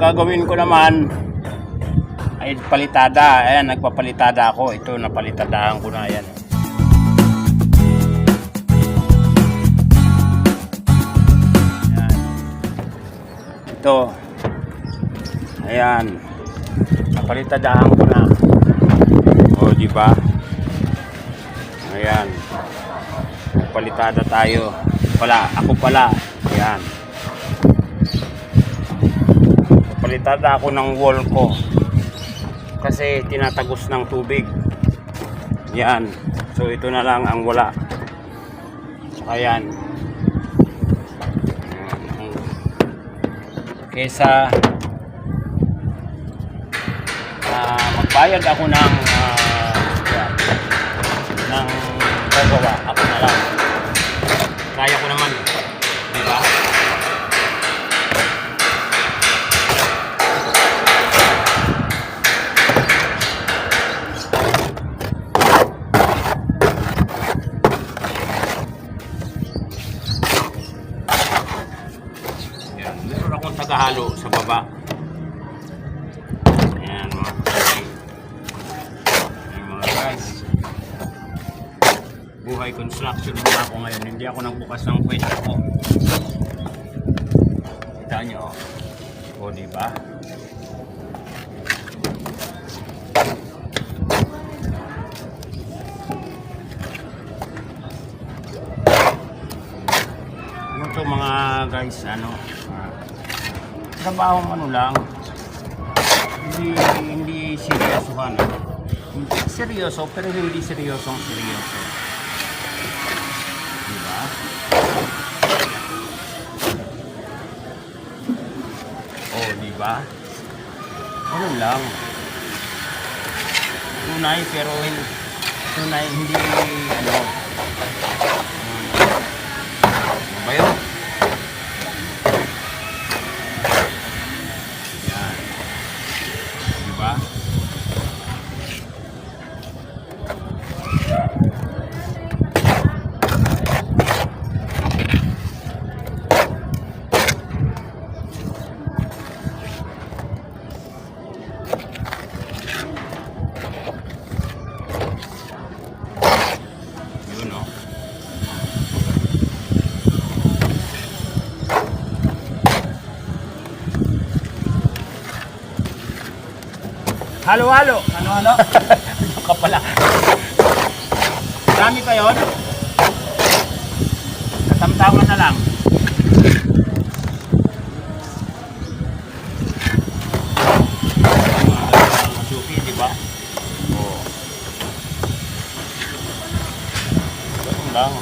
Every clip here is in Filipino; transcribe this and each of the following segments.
gagawin ko naman ay palitada. Ayan, nagpapalitada ako. Ito, napalitadahan ko na. Ayan. Ayan. Ito. Ayan. Napalitadahan ko na. O, diba? Ayan. Palitada tayo. Ako pala. Ayan. Palitada ako ng wall ko. Kasi tinatagos ng tubig. Yan. So ito na lang ang wala. Saka yan. Kesa magbayad ako ng gagawa. Ako na lang. Kaya ko naman. Diba? Meron akong tagahalo sa baba. Ayan mga guys. Buhay construction muna ako ngayon. Hindi ako nagbukas ng kwento ko. Kita nyo. O diba? Ito mga guys, trabaho lang, hindi seryosohan. Seryoso pero hindi seryosong seryoso. Diba? Oh, diba? Ano lang. Tunay pero hindi ano ba yun? Yan. Diba? Yun, no? Halo-halo. Ano? Ano ka pala? Dami pa yun? Natamtaman na lang. Masuki, diba? Oo. Ganun lang.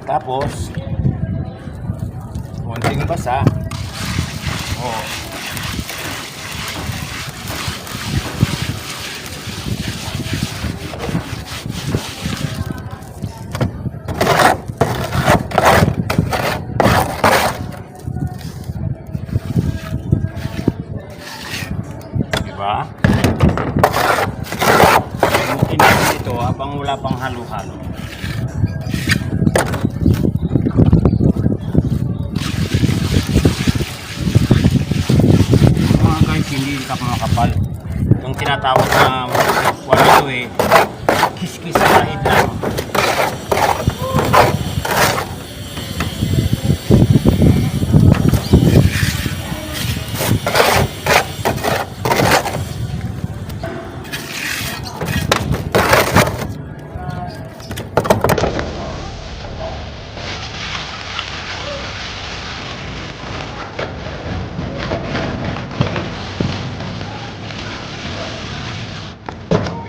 Tapos konting basa. Oh. Diba? Gamitin natin ito habang wala pang halo-halo. Hindi ka makapal. Yung tinatawag na wala ito kiskis sa lahid lang.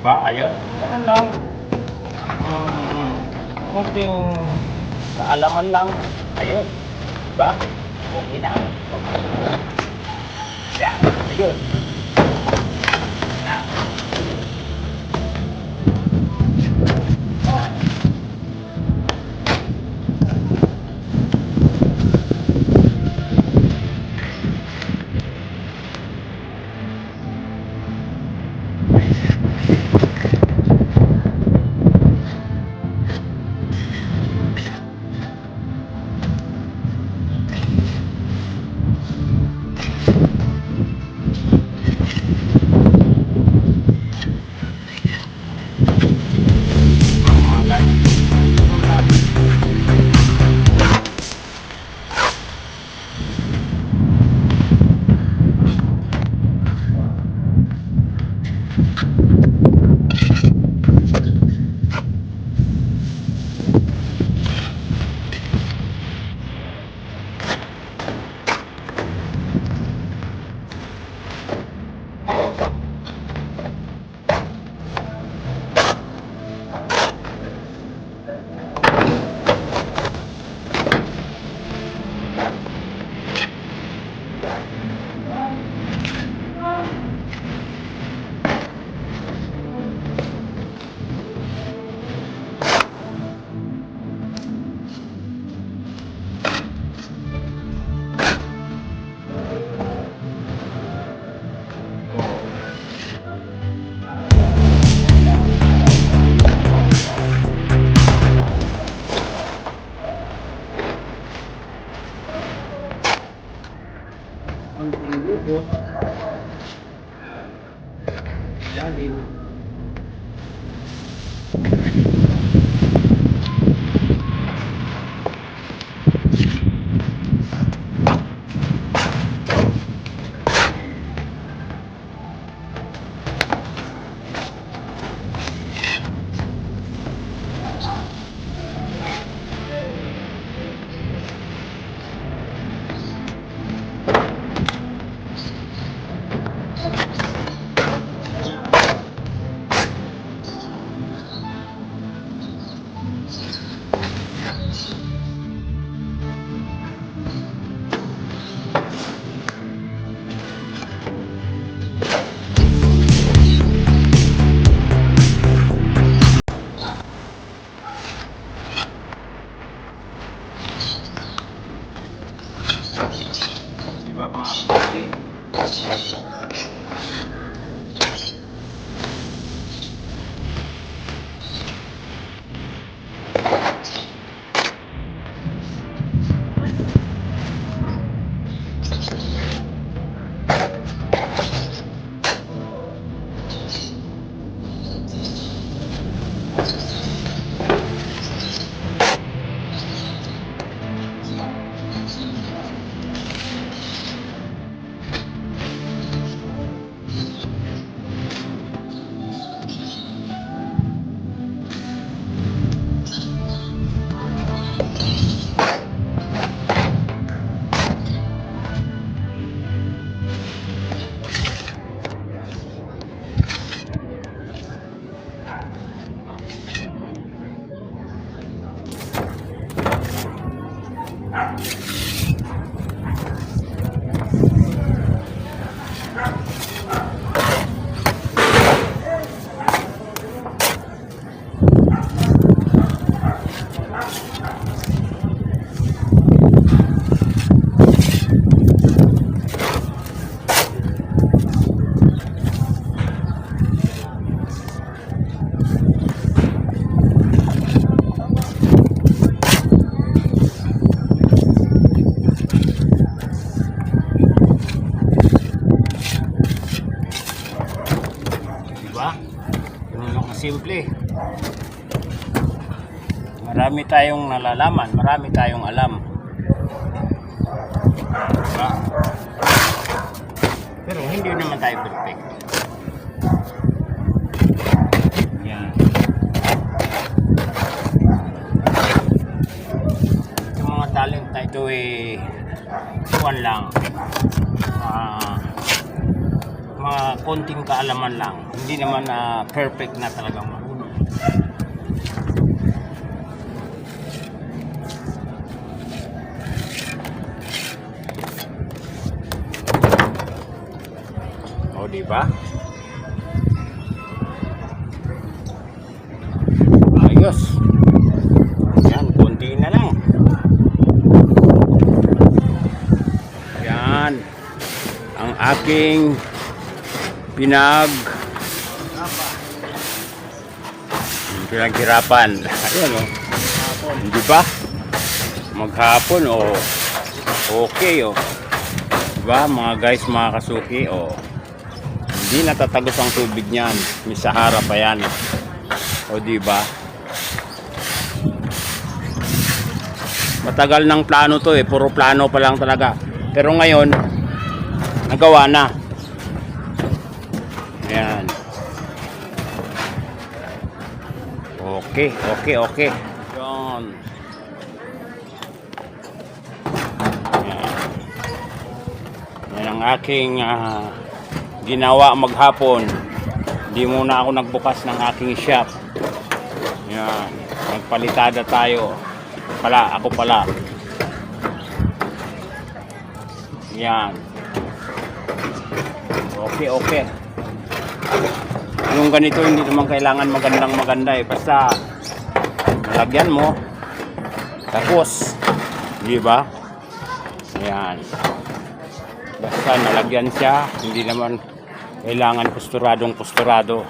Diba? Ayun. Ganun lang. Kunting kaalaman lang. Ayun. Diba? Okay na. Yan. Ayun. simple. Marami tayong nalalaman, marami tayong alam. Diba? Pero hindi naman tayo perfect. Yan. Yung mga talent na ito kuwan lang. Mga konting kaalaman lang. Hindi naman perfect na talagang marunong. O, diba? Ayos. Yan, konti na lang. Yan. Ang aking pinaghirapan. Ayan o. Hindi ba? Maghapon o. Okay o. Diba mga guys, mga kasuki o. Hindi natatagos ang tubig niyan. May Sahara pa yan. O diba? Matagal ng plano to puro plano pa lang talaga. Pero ngayon, nagawa na. Ayan. Okay. Yan. Ayan. Yan ang aking ginawa maghapon. Hindi muna ako nagbukas ng aking shop. Yan. Nagpalitada tayo. Ako pala. Yan. Okay. Yung ganito hindi naman kailangan maganda basta nalagyan mo tapos, di ba? Ayan. Basta nalagyan siya, hindi naman kailangan posturado.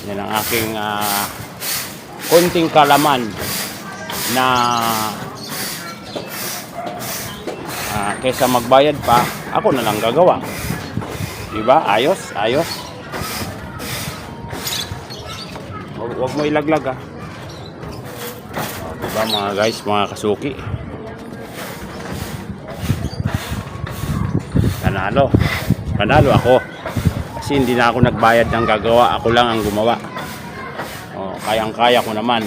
Yan ang aking konting kalaman na kaysa magbayad pa, ako na lang gagawa. Di ba? Ayos. Huwag mo ilaglag diba mga guys, mga kasuki. Panalo ako kasi hindi na ako nagbayad ng gagawa, ako lang ang gumawa. Kayang-kaya ko naman.